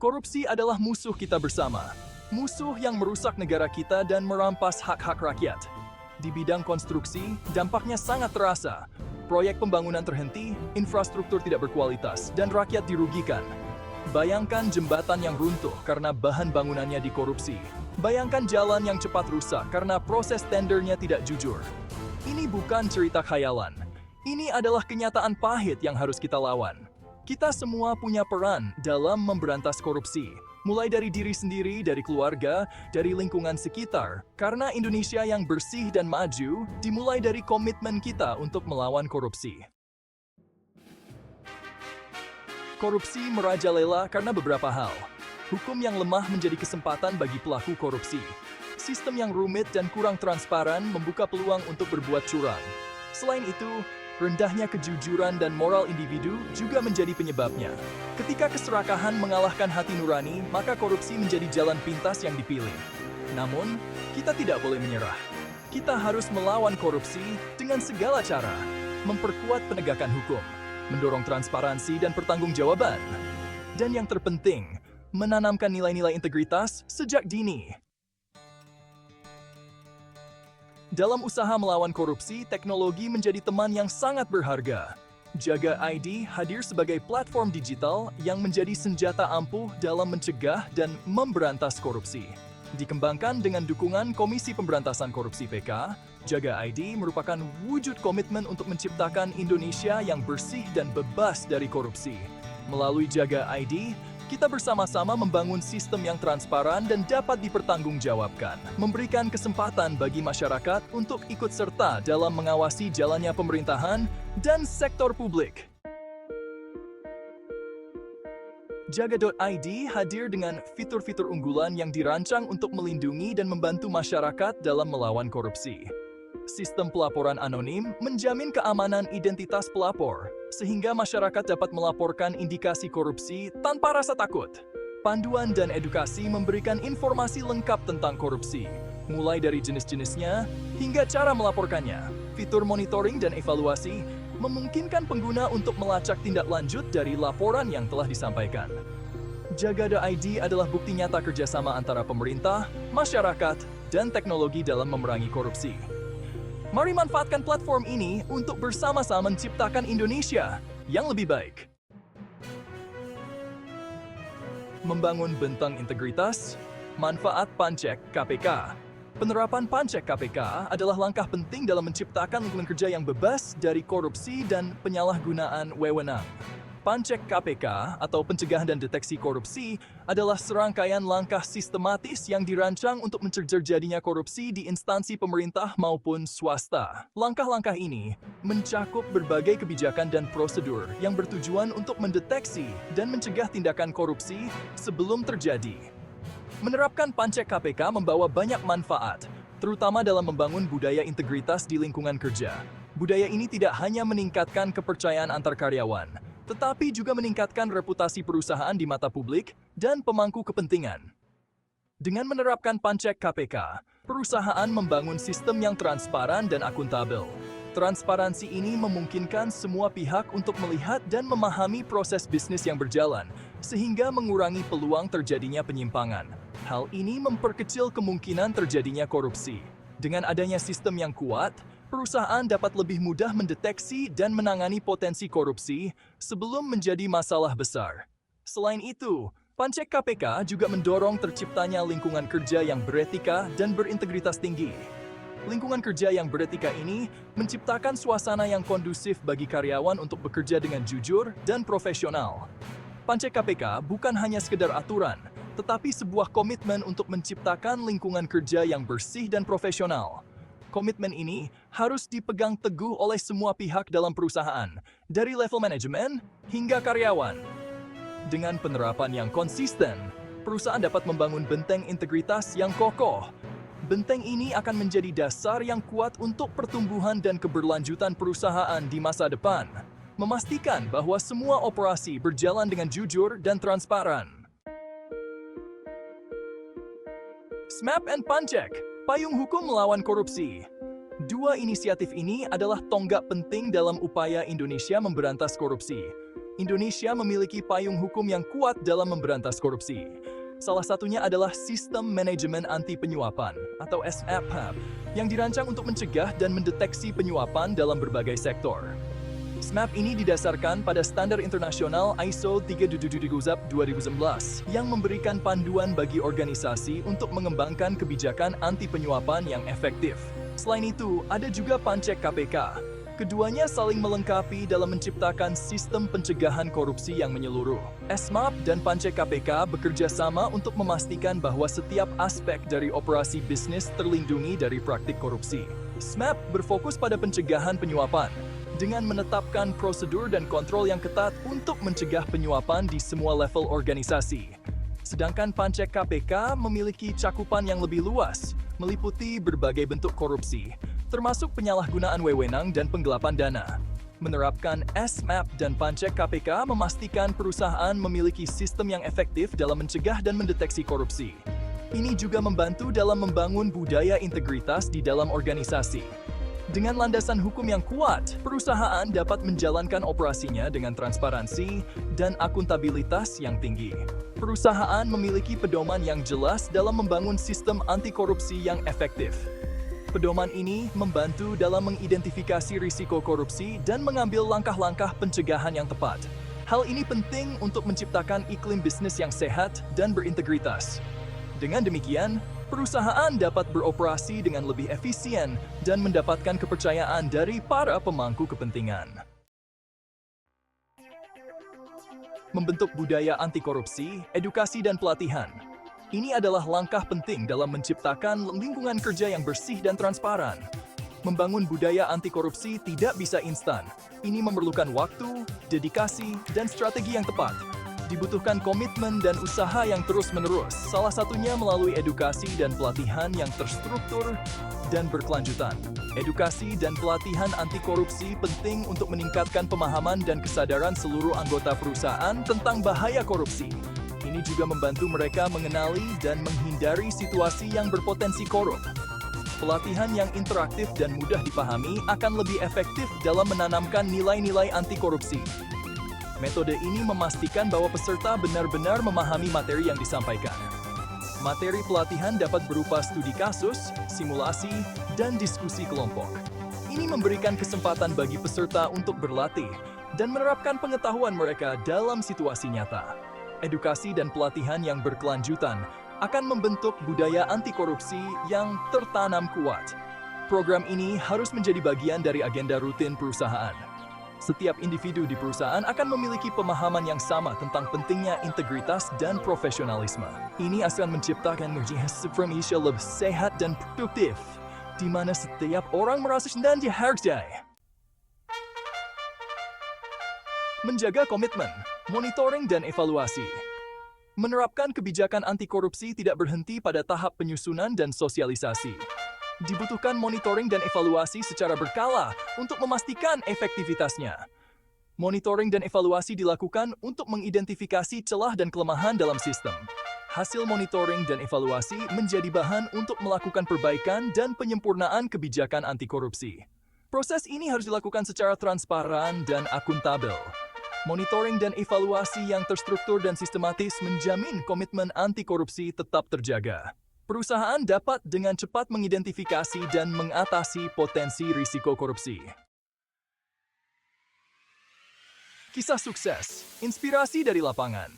Korupsi adalah musuh kita bersama. Musuh yang merusak negara kita dan merampas hak-hak rakyat. Di bidang konstruksi, dampaknya sangat terasa. Proyek pembangunan terhenti, infrastruktur tidak berkualitas, dan rakyat dirugikan. Bayangkan jembatan yang runtuh karena bahan bangunannya dikorupsi. Bayangkan jalan yang cepat rusak karena proses tendernya tidak jujur. Ini bukan cerita khayalan. Ini adalah kenyataan pahit yang harus kita lawan. Kita semua punya peran dalam memberantas korupsi. Mulai dari diri sendiri, dari keluarga, dari lingkungan sekitar. Karena Indonesia yang bersih dan maju dimulai dari komitmen kita untuk melawan korupsi. Korupsi merajalela karena beberapa hal. Hukum yang lemah menjadi kesempatan bagi pelaku korupsi. Sistem yang rumit dan kurang transparan membuka peluang untuk berbuat curang. Selain itu, rendahnya kejujuran dan moral individu juga menjadi penyebabnya. Ketika keserakahan mengalahkan hati nurani, maka korupsi menjadi jalan pintas yang dipilih. Namun, kita tidak boleh menyerah. Kita harus melawan korupsi dengan segala cara, memperkuat penegakan hukum, mendorong transparansi dan pertanggungjawaban. Dan yang terpenting, menanamkan nilai-nilai integritas sejak dini. Dalam usaha melawan korupsi, teknologi menjadi teman yang sangat berharga. Jaga ID hadir sebagai platform digital yang menjadi senjata ampuh dalam mencegah dan memberantas korupsi. Dikembangkan dengan dukungan Komisi Pemberantasan Korupsi PK, Jaga ID merupakan wujud komitmen untuk menciptakan Indonesia yang bersih dan bebas dari korupsi. Melalui Jaga ID, kita bersama-sama membangun sistem yang transparan dan dapat dipertanggungjawabkan, memberikan kesempatan bagi masyarakat untuk ikut serta dalam mengawasi jalannya pemerintahan dan sektor publik. Jaga.id hadir dengan fitur-fitur unggulan yang dirancang untuk melindungi dan membantu masyarakat dalam melawan korupsi. Sistem pelaporan anonim menjamin keamanan identitas pelapor, sehingga masyarakat dapat melaporkan indikasi korupsi tanpa rasa takut. Panduan dan edukasi memberikan informasi lengkap tentang korupsi, mulai dari jenis-jenisnya hingga cara melaporkannya. Fitur monitoring dan evaluasi memungkinkan pengguna untuk melacak tindak lanjut dari laporan yang telah disampaikan. Jaga.id adalah bukti nyata kerjasama antara pemerintah, masyarakat, dan teknologi dalam memerangi korupsi. Mari manfaatkan platform ini untuk bersama-sama menciptakan Indonesia yang lebih baik. Membangun bentang integritas, manfaat Pancek KPK. Penerapan Pancek KPK adalah langkah penting dalam menciptakan lingkungan kerja yang bebas dari korupsi dan penyalahgunaan wewenang. Pancek KPK atau pencegahan dan deteksi korupsi adalah serangkaian langkah sistematis yang dirancang untuk mencegah terjadinya korupsi di instansi pemerintah maupun swasta. Langkah-langkah ini mencakup berbagai kebijakan dan prosedur yang bertujuan untuk mendeteksi dan mencegah tindakan korupsi sebelum terjadi. Menerapkan Pancek KPK membawa banyak manfaat, terutama dalam membangun budaya integritas di lingkungan kerja. Budaya ini tidak hanya meningkatkan kepercayaan antar karyawan, tetapi juga meningkatkan reputasi perusahaan di mata publik dan pemangku kepentingan. Dengan menerapkan Pancek KPK, perusahaan membangun sistem yang transparan dan akuntabel. Transparansi ini memungkinkan semua pihak untuk melihat dan memahami proses bisnis yang berjalan, sehingga mengurangi peluang terjadinya penyimpangan. Hal ini memperkecil kemungkinan terjadinya korupsi. Dengan adanya sistem yang kuat, perusahaan dapat lebih mudah mendeteksi dan menangani potensi korupsi sebelum menjadi masalah besar. Selain itu, Pancek KPK juga mendorong terciptanya lingkungan kerja yang beretika dan berintegritas tinggi. Lingkungan kerja yang beretika ini menciptakan suasana yang kondusif bagi karyawan untuk bekerja dengan jujur dan profesional. Pancek KPK bukan hanya sekedar aturan, tetapi sebuah komitmen untuk menciptakan lingkungan kerja yang bersih dan profesional. Komitmen ini harus dipegang teguh oleh semua pihak dalam perusahaan, dari level manajemen hingga karyawan. Dengan penerapan yang konsisten, perusahaan dapat membangun benteng integritas yang kokoh. Benteng ini akan menjadi dasar yang kuat untuk pertumbuhan dan keberlanjutan perusahaan di masa depan, memastikan bahwa semua operasi berjalan dengan jujur dan transparan. SMAP and Pancek, payung hukum melawan korupsi. Dua inisiatif ini adalah tonggak penting dalam upaya Indonesia memberantas korupsi. Indonesia memiliki payung hukum yang kuat dalam memberantas korupsi. Salah satunya adalah Sistem Manajemen Anti Penyuapan atau SMAP yang dirancang untuk mencegah dan mendeteksi penyuapan dalam berbagai sektor. SMAP ini didasarkan pada standar internasional ISO 3772011 yang memberikan panduan bagi organisasi untuk mengembangkan kebijakan anti penyuapan yang efektif. Selain itu, ada juga Pancek KPK. Keduanya saling melengkapi dalam menciptakan sistem pencegahan korupsi yang menyeluruh. SMAP dan Pancek KPK bekerja sama untuk memastikan bahwa setiap aspek dari operasi bisnis terlindungi dari praktik korupsi. SMAP berfokus pada pencegahan penyuapan, dengan menetapkan prosedur dan kontrol yang ketat untuk mencegah penyuapan di semua level organisasi. Sedangkan Pancek KPK memiliki cakupan yang lebih luas, meliputi berbagai bentuk korupsi, termasuk penyalahgunaan wewenang dan penggelapan dana. Menerapkan SMAP dan Pancek KPK memastikan perusahaan memiliki sistem yang efektif dalam mencegah dan mendeteksi korupsi. Ini juga membantu dalam membangun budaya integritas di dalam organisasi. Dengan landasan hukum yang kuat, perusahaan dapat menjalankan operasinya dengan transparansi dan akuntabilitas yang tinggi. Perusahaan memiliki pedoman yang jelas dalam membangun sistem anti korupsi yang efektif. Pedoman ini membantu dalam mengidentifikasi risiko korupsi dan mengambil langkah-langkah pencegahan yang tepat. Hal ini penting untuk menciptakan iklim bisnis yang sehat dan berintegritas. Dengan demikian, perusahaan dapat beroperasi dengan lebih efisien dan mendapatkan kepercayaan dari para pemangku kepentingan. Membentuk budaya anti korupsi, edukasi dan pelatihan. Ini adalah langkah penting dalam menciptakan lingkungan kerja yang bersih dan transparan. Membangun budaya anti korupsi tidak bisa instan. Ini memerlukan waktu, dedikasi, dan strategi yang tepat. Dibutuhkan komitmen dan usaha yang terus-menerus, salah satunya melalui edukasi dan pelatihan yang terstruktur dan berkelanjutan. Edukasi dan pelatihan anti korupsi penting untuk meningkatkan pemahaman dan kesadaran seluruh anggota perusahaan tentang bahaya korupsi. Ini juga membantu mereka mengenali dan menghindari situasi yang berpotensi korup. Pelatihan yang interaktif dan mudah dipahami akan lebih efektif dalam menanamkan nilai-nilai anti korupsi. Metode ini memastikan bahwa peserta benar-benar memahami materi yang disampaikan. Materi pelatihan dapat berupa studi kasus, simulasi, dan diskusi kelompok. Ini memberikan kesempatan bagi peserta untuk berlatih dan menerapkan pengetahuan mereka dalam situasi nyata. Edukasi dan pelatihan yang berkelanjutan akan membentuk budaya anti korupsi yang tertanam kuat. Program ini harus menjadi bagian dari agenda rutin perusahaan. Setiap individu di perusahaan akan memiliki pemahaman yang sama tentang pentingnya integritas dan profesionalisme. Ini akan menciptakan sistem yang lebih sehat dan produktif, di mana setiap orang merasa dan dihargai. Menjaga komitmen, monitoring dan evaluasi. Menerapkan kebijakan anti korupsi tidak berhenti pada tahap penyusunan dan sosialisasi. Dibutuhkan monitoring dan evaluasi secara berkala untuk memastikan efektivitasnya. Monitoring dan evaluasi dilakukan untuk mengidentifikasi celah dan kelemahan dalam sistem. Hasil monitoring dan evaluasi menjadi bahan untuk melakukan perbaikan dan penyempurnaan kebijakan anti korupsi. Proses ini harus dilakukan secara transparan dan akuntabel. Monitoring dan evaluasi yang terstruktur dan sistematis menjamin komitmen anti korupsi tetap terjaga. Perusahaan dapat dengan cepat mengidentifikasi dan mengatasi potensi risiko korupsi. Kisah sukses, inspirasi dari lapangan.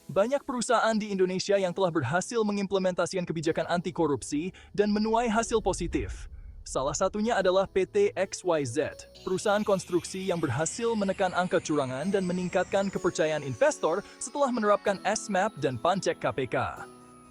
Banyak perusahaan di Indonesia yang telah berhasil mengimplementasikan kebijakan anti korupsi dan menuai hasil positif. Salah satunya adalah PT XYZ, perusahaan konstruksi yang berhasil menekan angka curangan dan meningkatkan kepercayaan investor setelah menerapkan SMAP dan Pancek KPK.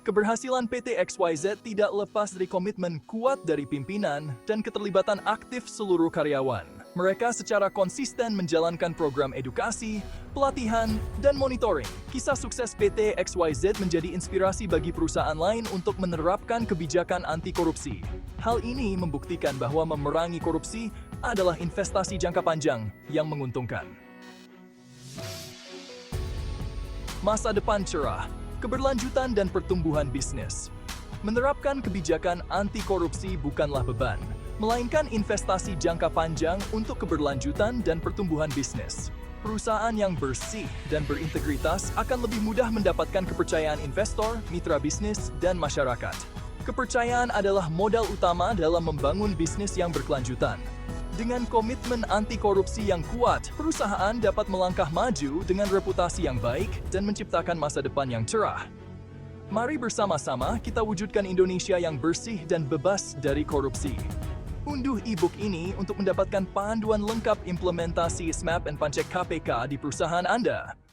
Keberhasilan PT XYZ tidak lepas dari komitmen kuat dari pimpinan dan keterlibatan aktif seluruh karyawan. Mereka secara konsisten menjalankan program edukasi, pelatihan, dan monitoring. Kisah sukses PT XYZ menjadi inspirasi bagi perusahaan lain untuk menerapkan kebijakan anti korupsi. Hal ini membuktikan bahwa memerangi korupsi adalah investasi jangka panjang yang menguntungkan. Masa depan cerah, keberlanjutan dan pertumbuhan bisnis. Menerapkan kebijakan anti korupsi bukanlah beban, melainkan investasi jangka panjang untuk keberlanjutan dan pertumbuhan bisnis. Perusahaan yang bersih dan berintegritas akan lebih mudah mendapatkan kepercayaan investor, mitra bisnis, dan masyarakat. Kepercayaan adalah modal utama dalam membangun bisnis yang berkelanjutan. Dengan komitmen anti korupsi yang kuat, perusahaan dapat melangkah maju dengan reputasi yang baik dan menciptakan masa depan yang cerah. Mari bersama-sama kita wujudkan Indonesia yang bersih dan bebas dari korupsi. Unduh e-book ini untuk mendapatkan panduan lengkap implementasi SMAP and Pancek KPK di perusahaan Anda.